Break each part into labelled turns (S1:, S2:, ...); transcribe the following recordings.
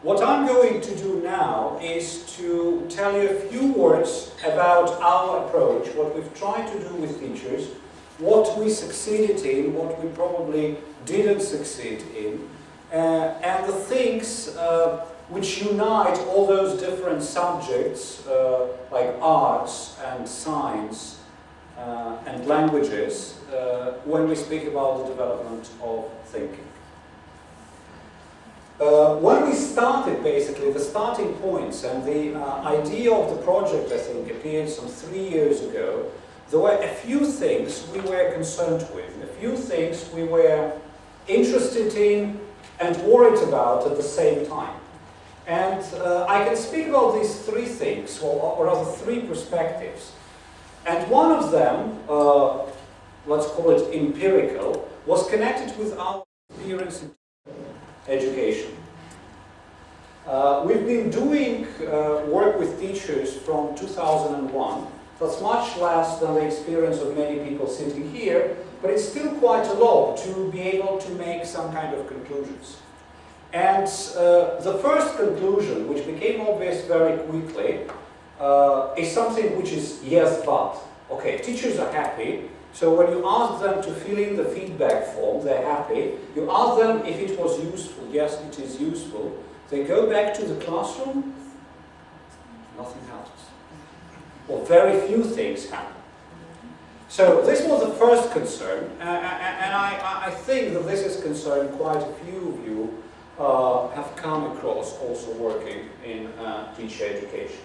S1: What I'm going to do now is to tell you a few words about our approach, what we've tried to do with teachers, what we succeeded in, what we probably didn't succeed in, and the things which unite all those different subjects like arts and science and languages when we speak about the development of thinking. When we started, basically, the starting points and the idea of the project, I think, appeared some 3 years ago, there were a few things we were concerned with, a few things we were interested in and worried about at the same time. And I can speak about these three things, or rather three perspectives. And one of them, let's call it empirical, was connected with our experience in education. We've been doing work with teachers from 2001. That's much less than the experience of many people sitting here, but it's still quite a lot to be able to make some kind of conclusions. And the first conclusion, which became obvious very quickly, is something which is yes, but. Okay, teachers are happy, so when you ask them to fill in the feedback form, they're happy. You ask them if it was useful. Yes, it is useful. They go back to the classroom, nothing happens. Or very few things happen. So this was the first concern, and I think that this is concern quite a few of you have come across also working in teacher education.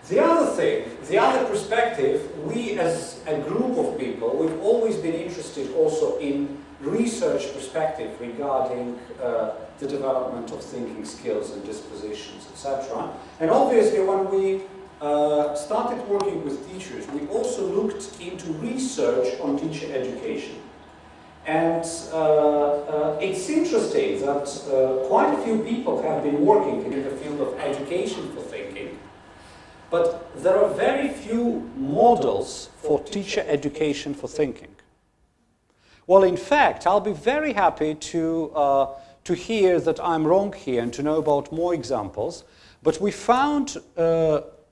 S1: The other thing, the other perspective, we as a group of people, we've always been interested also in research perspective regarding the development of thinking skills and dispositions, etc. And obviously when we started working with teachers, we also looked into research on teacher education. And it's interesting that quite a few people have been working in the field of education for thinking, but there are very few models for teacher education for thinking. Well, in fact, I'll be very happy to hear that I'm wrong here and to know about more examples, but we found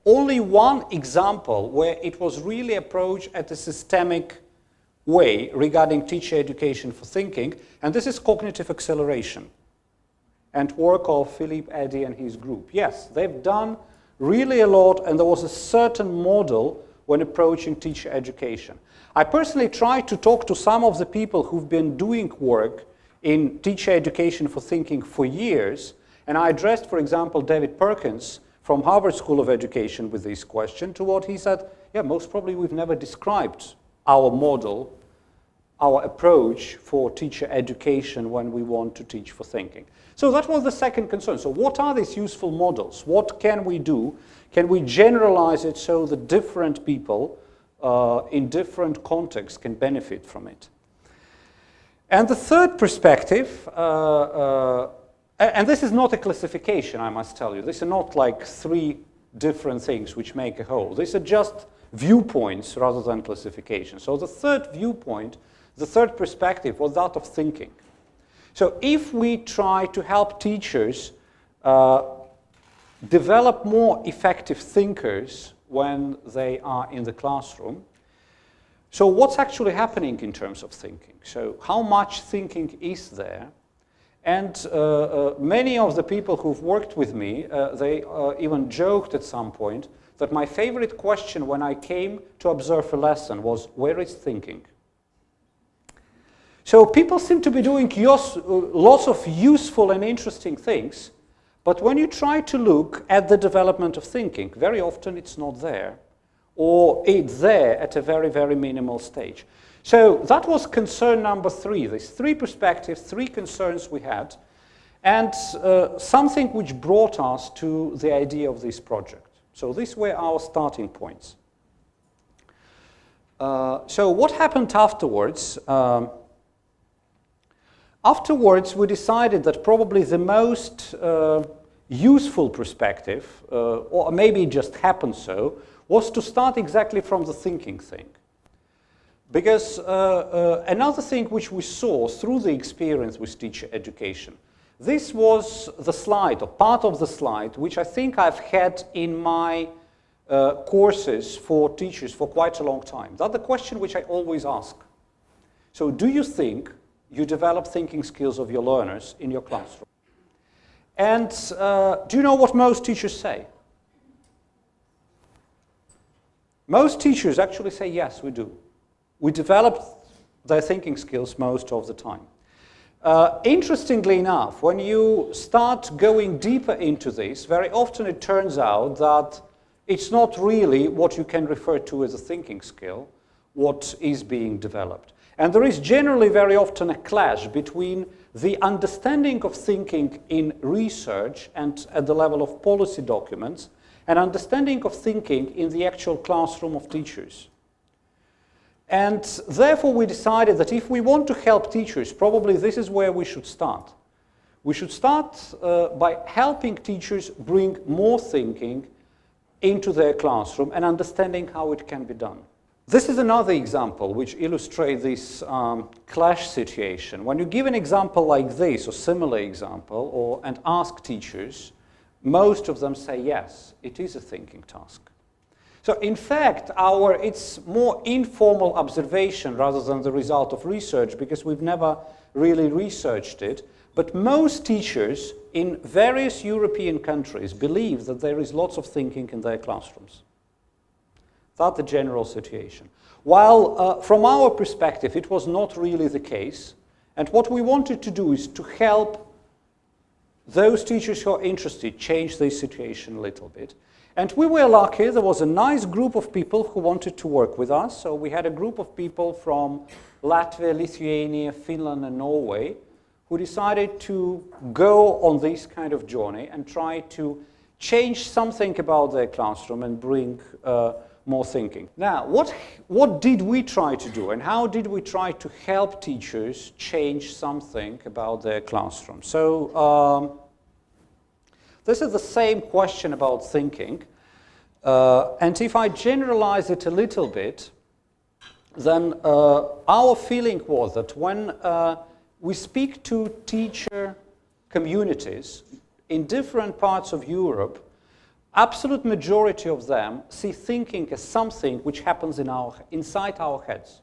S1: only one example where it was really approached at a systemic way regarding teacher education for thinking, and this is cognitive acceleration and work of Philippe Eddy and his group. Yes, they've done really a lot, and there was a certain model when approaching teacher education. I personally tried to talk to some of the people who've been doing work in teacher education for thinking for years, and I addressed, for example, David Perkins from Harvard School of Education with this question, to what he said, yeah, most probably we've never described our model, our approach for teacher education when we want to teach for thinking. So that was the second concern. So what are these useful models? What can we do? Can we generalize it so that different people in different contexts can benefit from it? And the third perspective, and this is not a classification, I must tell you. These are not like three different things which make a whole. These are just viewpoints rather than classification. So the third viewpoint, the third perspective was that of thinking. So if we try to help teachers develop more effective thinkers when they are in the classroom, so what's actually happening in terms of thinking? So how much thinking is there? And many of the people who've worked with me, they even joked at some point that my favorite question when I came to observe a lesson was, where is thinking? So people seem to be doing lots of useful and interesting things, but when you try to look at the development of thinking, very often it's not there, or it's there at a very, very minimal stage. So that was concern number three. These three perspectives, three concerns we had, and something which brought us to the idea of this project. So these were our starting points. So what happened afterwards? Afterwards, we decided that probably the most useful perspective, or maybe it just happened so, was to start exactly from the thinking thing. Because another thing which we saw through the experience with teacher education, This was the slide, or part of the slide, which I think I've had in my courses for teachers for quite a long time. That's the question which I always ask. So do you think you develop thinking skills of your learners in your classroom? And do you know what most teachers say? Most teachers actually say, yes, we do. We develop their thinking skills most of the time. Interestingly enough, when you start going deeper into this, very often it turns out that it's not really what you can refer to as a thinking skill, what is being developed. And there is generally very often a clash between the understanding of thinking in research and at the level of policy documents, and understanding of thinking in the actual classroom of teachers. And therefore we decided that if we want to help teachers, probably this is where we should start. We should start by helping teachers bring more thinking into their classroom and understanding how it can be done. This is another example which illustrates this clash situation. When you give an example like this, or similar example, and ask teachers, most of them say, yes, it is a thinking task. So in fact, it's more informal observation rather than the result of research, because we've never really researched it. But most teachers in various European countries believe that there is lots of thinking in their classrooms. That's the general situation. While from our perspective, it was not really the case. And what we wanted to do is to help those teachers who are interested change this situation a little bit. And we were lucky. There was a nice group of people who wanted to work with us. So we had a group of people from Latvia, Lithuania, Finland, and Norway who decided to go on this kind of journey and try to change something about their classroom and bring more thinking. Now, what did we try to do, and how did we try to help teachers change something about their classroom? So this is the same question about thinking. And if I generalize it a little bit, then our feeling was that when we speak to teacher communities in different parts of Europe, absolute majority of them see thinking as something which happens inside our heads.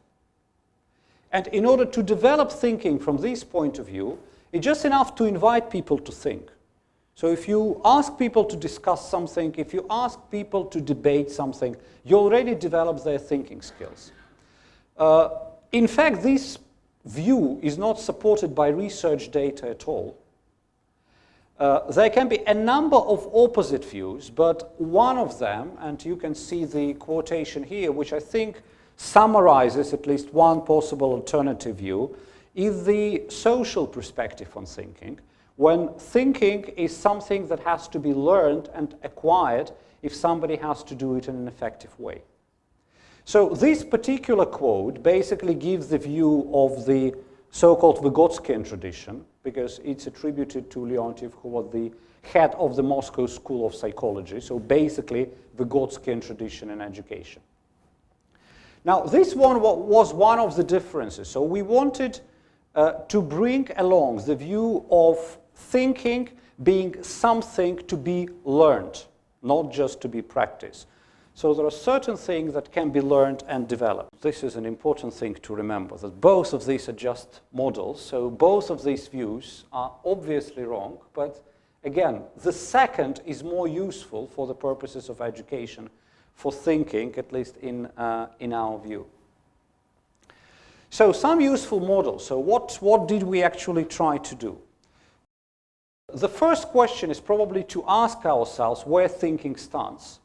S1: And in order to develop thinking from this point of view, it's just enough to invite people to think. So if you ask people to discuss something, if you ask people to debate something, you already develop their thinking skills. In fact, this view is not supported by research data at all. There can be a number of opposite views, but one of them, and you can see the quotation here, which I think summarizes at least one possible alternative view, is the social perspective on thinking, when thinking is something that has to be learned and acquired if somebody has to do it in an effective way. So this particular quote basically gives the view of the so-called Vygotskian tradition, because it's attributed to Leontief, who was the head of the Moscow School of Psychology, so basically Vygotskian tradition in education. Now, this one was one of the differences. So we wanted to bring along the view of thinking being something to be learned, not just to be practiced. So there are certain things that can be learned and developed. This is an important thing to remember, that both of these are just models. So both of these views are obviously wrong, but again, the second is more useful for the purposes of education, for thinking, at least in our view. So some useful models. So what did we actually try to do? The first question is probably to ask ourselves where thinking starts.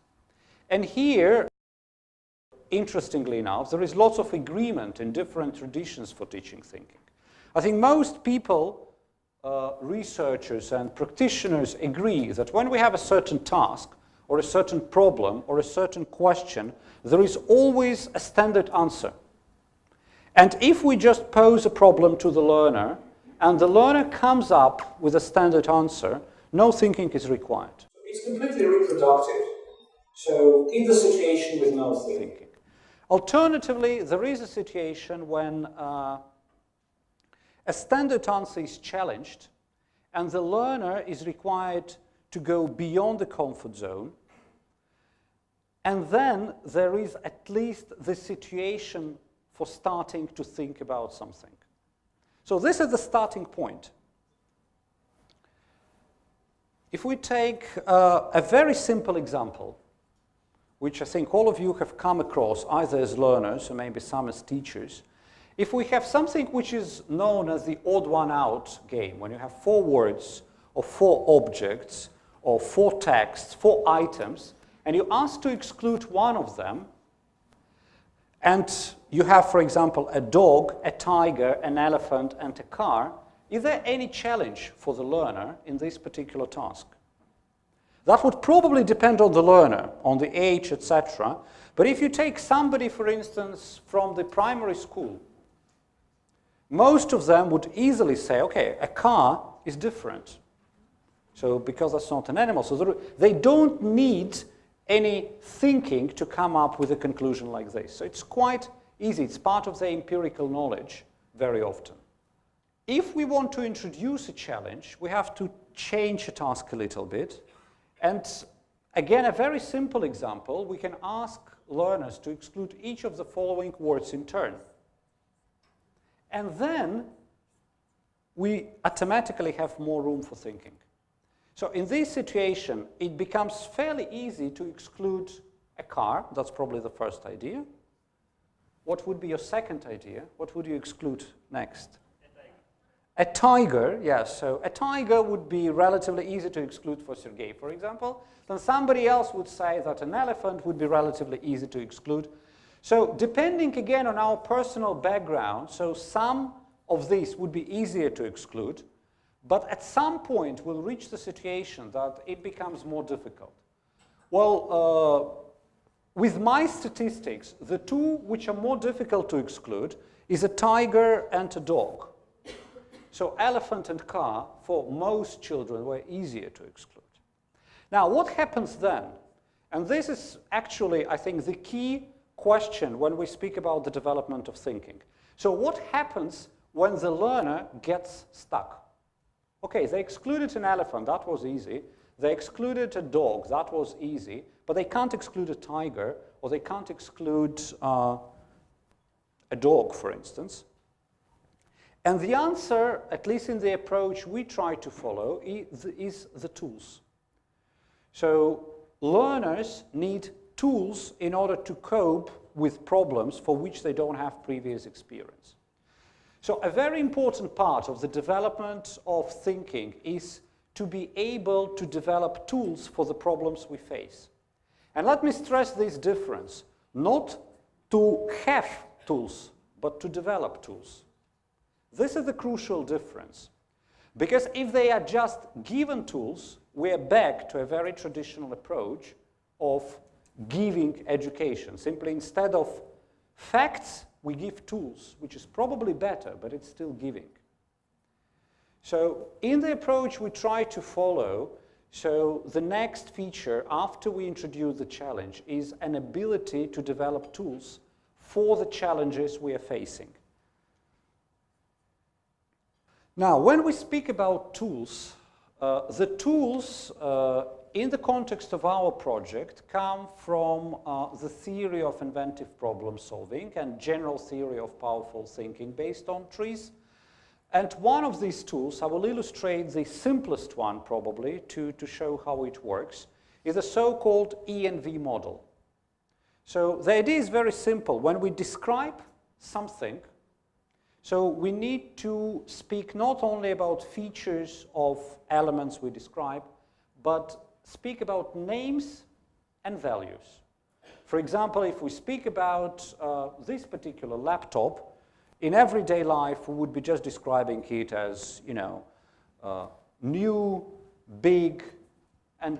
S1: And here, interestingly enough, there is lots of agreement in different traditions for teaching thinking. I think most people, researchers and practitioners, agree that when we have a certain task, or a certain problem, or a certain question, there is always a standard answer. And if we just pose a problem to the learner, and the learner comes up with a standard answer, no thinking is required.
S2: It's completely reproductive. So in the situation with no thinking.
S1: Alternatively, there is a situation when a standard answer is challenged, and the learner is required to go beyond the comfort zone, and then there is at least the situation for starting to think about something. So this is the starting point. If we take a very simple example, which I think all of you have come across, either as learners or maybe some as teachers, if we have something which is known as the odd one out game, when you have 4 words or 4 objects or 4 texts, 4 items, and you ask to exclude one of them, and you have, for example, a dog, a tiger, an elephant, and a car, is there any challenge for the learner in this particular task? That would probably depend on the learner, on the age, etc. But if you take somebody, for instance, from the primary school, most of them would easily say, okay, a car is different. So because that's not an animal, so they don't need any thinking to come up with a conclusion like this. So it's quite easy. It's part of their empirical knowledge very often. If we want to introduce a challenge, we have to change the task a little bit. And again, a very simple example, we can ask learners to exclude each of the following words in turn. And then we automatically have more room for thinking. So in this situation, it becomes fairly easy to exclude a car. That's probably the first idea. What would be your second idea? What would you exclude next? A tiger, yes. So a tiger would be relatively easy to exclude for Sergei, for example. Then somebody else would say that an elephant would be relatively easy to exclude. So depending again on our personal background, so some of these would be easier to exclude, but at some point we'll reach the situation that it becomes more difficult. Well, with my statistics, the 2 which are more difficult to exclude is a tiger and a dog. So elephant and car, for most children, were easier to exclude. Now, what happens then? And this is actually, I think, the key question when we speak about the development of thinking. So what happens when the learner gets stuck? Okay, they excluded an elephant, that was easy. They excluded a dog, that was easy. But they can't exclude a tiger, or they can't exclude a dog, for instance. And the answer, at least in the approach we try to follow, is the tools. So learners need tools in order to cope with problems for which they don't have previous experience. So a very important part of the development of thinking is to be able to develop tools for the problems we face. And let me stress this difference, not to have tools, but to develop tools. This is the crucial difference, because if they are just given tools, we are back to a very traditional approach of giving education. Simply instead of facts, we give tools, which is probably better, but it's still giving. So in the approach we try to follow, so the next feature after we introduce the challenge is an ability to develop tools for the challenges we are facing. Now, when we speak about tools, the tools in the context of our project come from the theory of inventive problem solving and general theory of powerful thinking based on TRIZ. And one of these tools, I will illustrate the simplest one probably to show how it works, is a so-called E&V model. So the idea is very simple. When we describe something, so we need to speak not only about features of elements we describe, but speak about names and values. For example, if we speak about this particular laptop, in everyday life we would be just describing it as, new, big, and,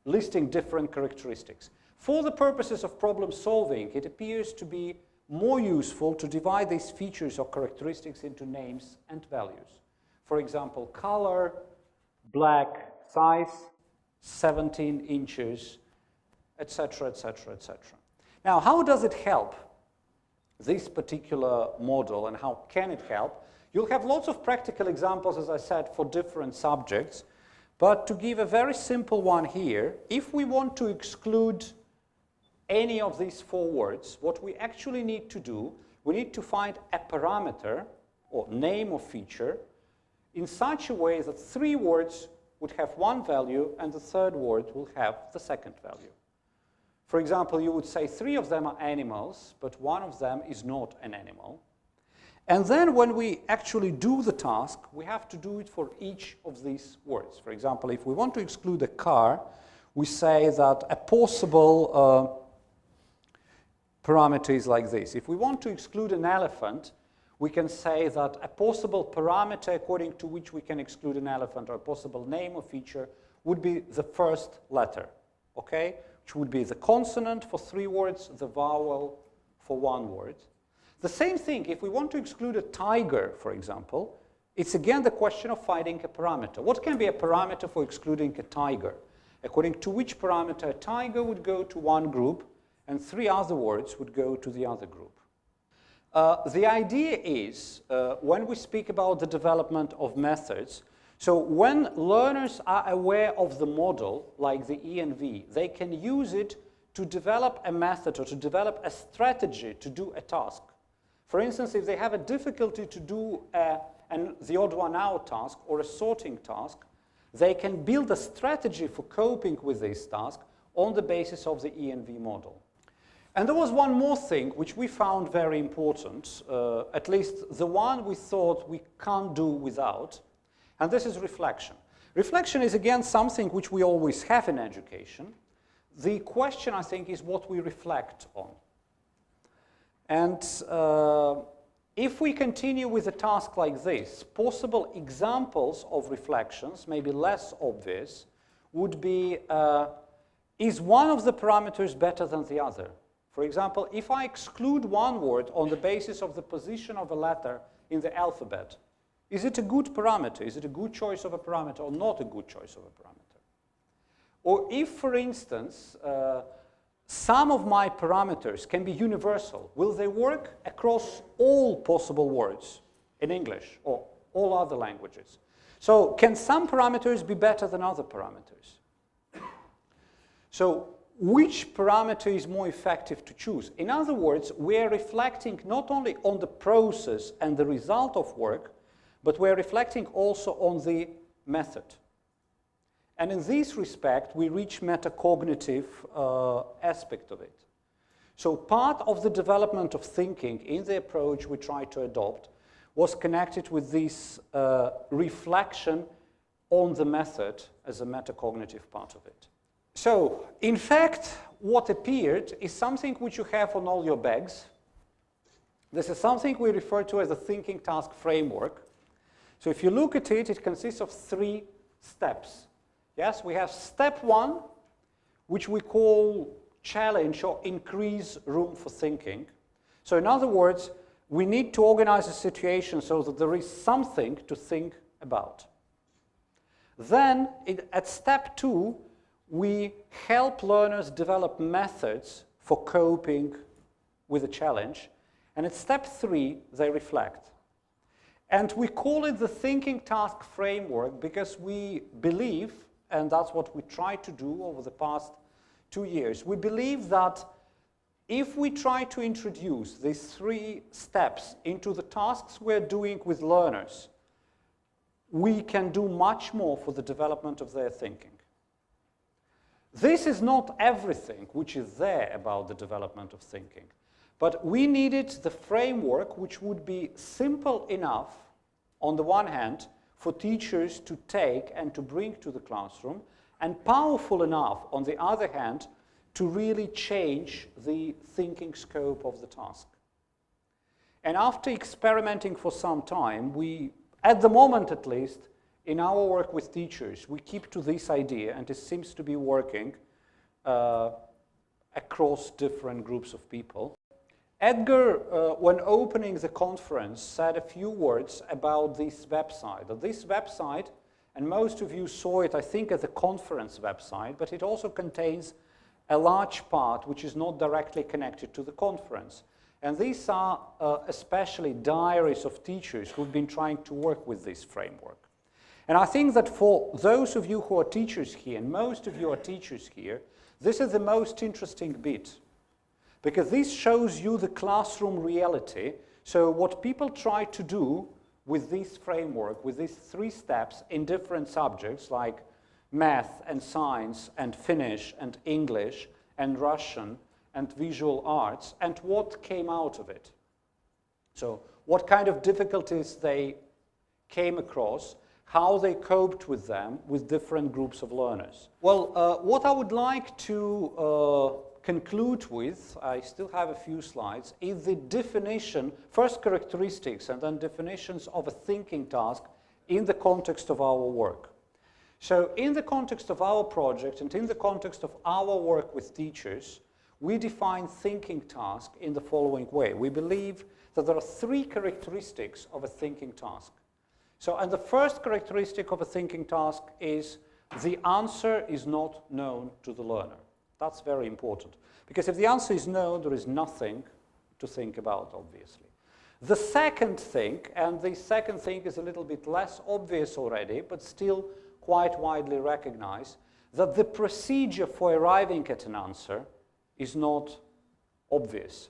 S1: listing different characteristics. For the purposes of problem solving, it appears to be more useful to divide these features or characteristics into names and values. For example, color, black, size, 17 inches, etc., etc., etc. Now, how does it help, this particular model, and how can it help? You'll have lots of practical examples, as I said, for different subjects. But to give a very simple one here, if we want to exclude any of these 4 words, what we actually need to do, we need to find a parameter or name or feature in such a way that 3 words would have 1 value and the 3rd word will have the 2nd value. For example, you would say 3 of them are animals, but 1 of them is not an animal. And then when we actually do the task, we have to do it for each of these words. For example, if we want to exclude a car, we say that a possible parameter is like this. If we want to exclude an elephant, we can say that a possible parameter according to which we can exclude an elephant, or a possible name or feature, would be the first letter, okay? Which would be the consonant for 3 words, the vowel for 1 word. The same thing, if we want to exclude a tiger, for example, it's again the question of finding a parameter. What can be a parameter for excluding a tiger? According to which parameter a tiger would go to one group and 3 other words would go to the other group. The idea is, when we speak about the development of methods, so when learners are aware of the model, like the ENV, they can use it to develop a method or to develop a strategy to do a task. For instance, if they have a difficulty to do the odd one out task or a sorting task, they can build a strategy for coping with this task on the basis of the ENV model. And there was one more thing which we found very important, at least the one we thought we can't do without, and this is reflection. Reflection is again something which we always have in education. The question, I think, is what we reflect on. And if we continue with a task like this, possible examples of reflections, maybe less obvious, would be, is one of the parameters better than the other? For example, if I exclude one word on the basis of the position of a letter in the alphabet, is it a good parameter? Is it a good choice of a parameter or not a good choice of a parameter? Or if, for instance, some of my parameters can be universal, will they work across all possible words in English or all other languages? So can some parameters be better than other parameters? So which parameter is more effective to choose? In other words, we are reflecting not only on the process and the result of work, but we are reflecting also on the method. And in this respect, we reach metacognitive aspect of it. So part of the development of thinking in the approach we try to adopt was connected with this reflection on the method as a metacognitive part of it. So, in fact, what appeared is something which you have on all your bags. This is something we refer to as a thinking task framework. So if you look at it, it consists of 3 steps. Yes, we have step 1, which we call challenge or increase room for thinking. So in other words, we need to organize a situation so that there is something to think about. Then, at step 2, we help learners develop methods for coping with a challenge. And at step 3, they reflect. And we call it the thinking task framework because we believe, and that's what we try to do over the past 2 years, we believe that if we try to introduce these 3 steps into the tasks we're doing with learners, we can do much more for the development of their thinking. This is not everything which is there about the development of thinking, but we needed the framework which would be simple enough, on the one hand, for teachers to take and to bring to the classroom, and powerful enough, on the other hand, to really change the thinking scope of the task. And after experimenting for some time, we, at the moment at least, in our work with teachers, we keep to this idea, and it seems to be working across different groups of people. Edgar, when opening the conference, said a few words about this website. This website, and most of you saw it, I think, at the conference website, but it also contains a large part which is not directly connected to the conference. And these are especially diaries of teachers who've been trying to work with this framework. And I think that for those of you who are teachers here, and most of you are teachers here, this is the most interesting bit, because this shows you the classroom reality. So what people try to do with this framework, with these 3 steps in different subjects like math and science and Finnish and English and Russian and visual arts, and what came out of it. So what kind of difficulties they came across, how they coped with them with different groups of learners. Well, what I would like to conclude with, I still have a few slides, is the definition, first characteristics and then definitions of a thinking task in the context of our work. So in the context of our project and in the context of our work with teachers, we define thinking task in the following way. We believe that there are 3 characteristics of a thinking task. So, and the first characteristic of a thinking task is the answer is not known to the learner. That's very important, because if the answer is known, there is nothing to think about, obviously. The second thing, and the second thing is a little bit less obvious already, but still quite widely recognized, that the procedure for arriving at an answer is not obvious.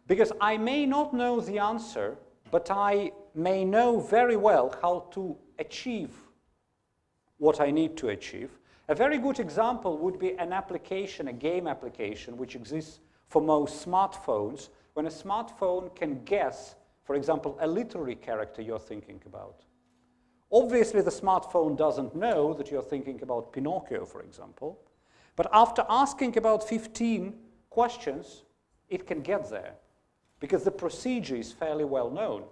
S1: Because I may not know the answer, but I may know very well how to achieve what I need to achieve. A very good example would be an application, a game application, which exists for most smartphones, when a smartphone can guess, for example, a literary character you're thinking about. Obviously, the smartphone doesn't know that you're thinking about Pinocchio, for example, but after asking about 15 questions, it can get there, because the procedure is fairly well known.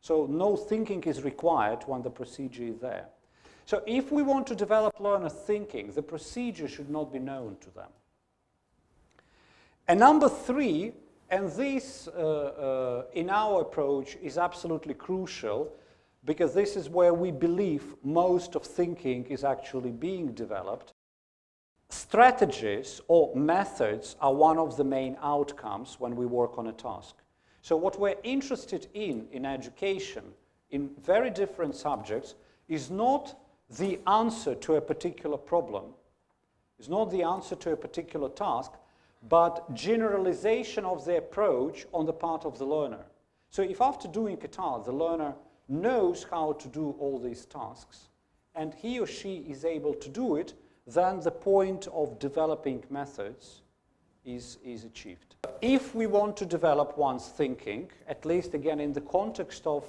S1: So no thinking is required when the procedure is there. So if we want to develop learner thinking, the procedure should not be known to them. And number 3, and this in our approach is absolutely crucial, because this is where we believe most of thinking is actually being developed. Strategies or methods are one of the main outcomes when we work on a task. So what we're interested in education, in very different subjects, is not the answer to a particular problem, is not the answer to a particular task, but generalization of the approach on the part of the learner. So if after doing a task, the learner knows how to do all these tasks, and he or she is able to do it, then the point of developing methods is achieved. If we want to develop one's thinking, at least again in the context of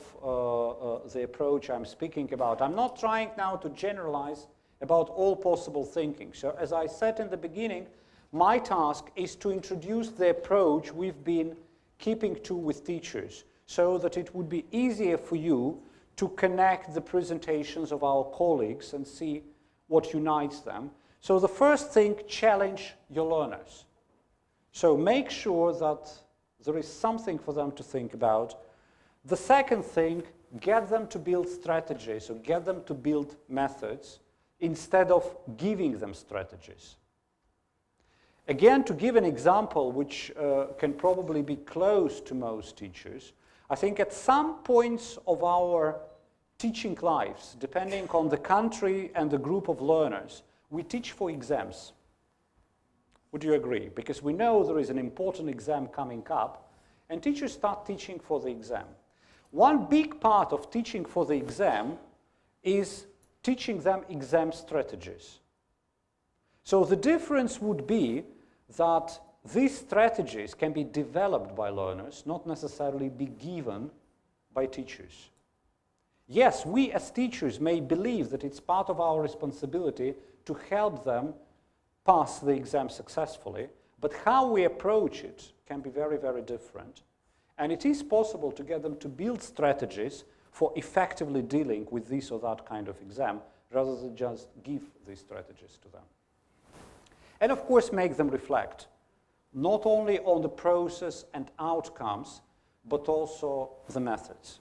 S1: the approach I'm speaking about, I'm not trying now to generalize about all possible thinking. So as I said in the beginning, my task is to introduce the approach we've been keeping to with teachers, so that it would be easier for you to connect the presentations of our colleagues and see what unites them. So the first thing, challenge your learners. So make sure that there is something for them to think about. The second thing, get them to build strategies, or get them to build methods instead of giving them strategies. Again, to give an example which can probably be close to most teachers, I think at some points of our teaching lives, depending on the country and the group of learners, we teach for exams. Would you agree? Because we know there is an important exam coming up, and teachers start teaching for the exam. One big part of teaching for the exam is teaching them exam strategies. So the difference would be that these strategies can be developed by learners, not necessarily be given by teachers. Yes, we as teachers may believe that it's part of our responsibility to help them pass the exam successfully, but how we approach it can be very, very different. And it is possible to get them to build strategies for effectively dealing with this or that kind of exam, rather than just give these strategies to them. And of course, make them reflect, not only on the process and outcomes, but also the methods.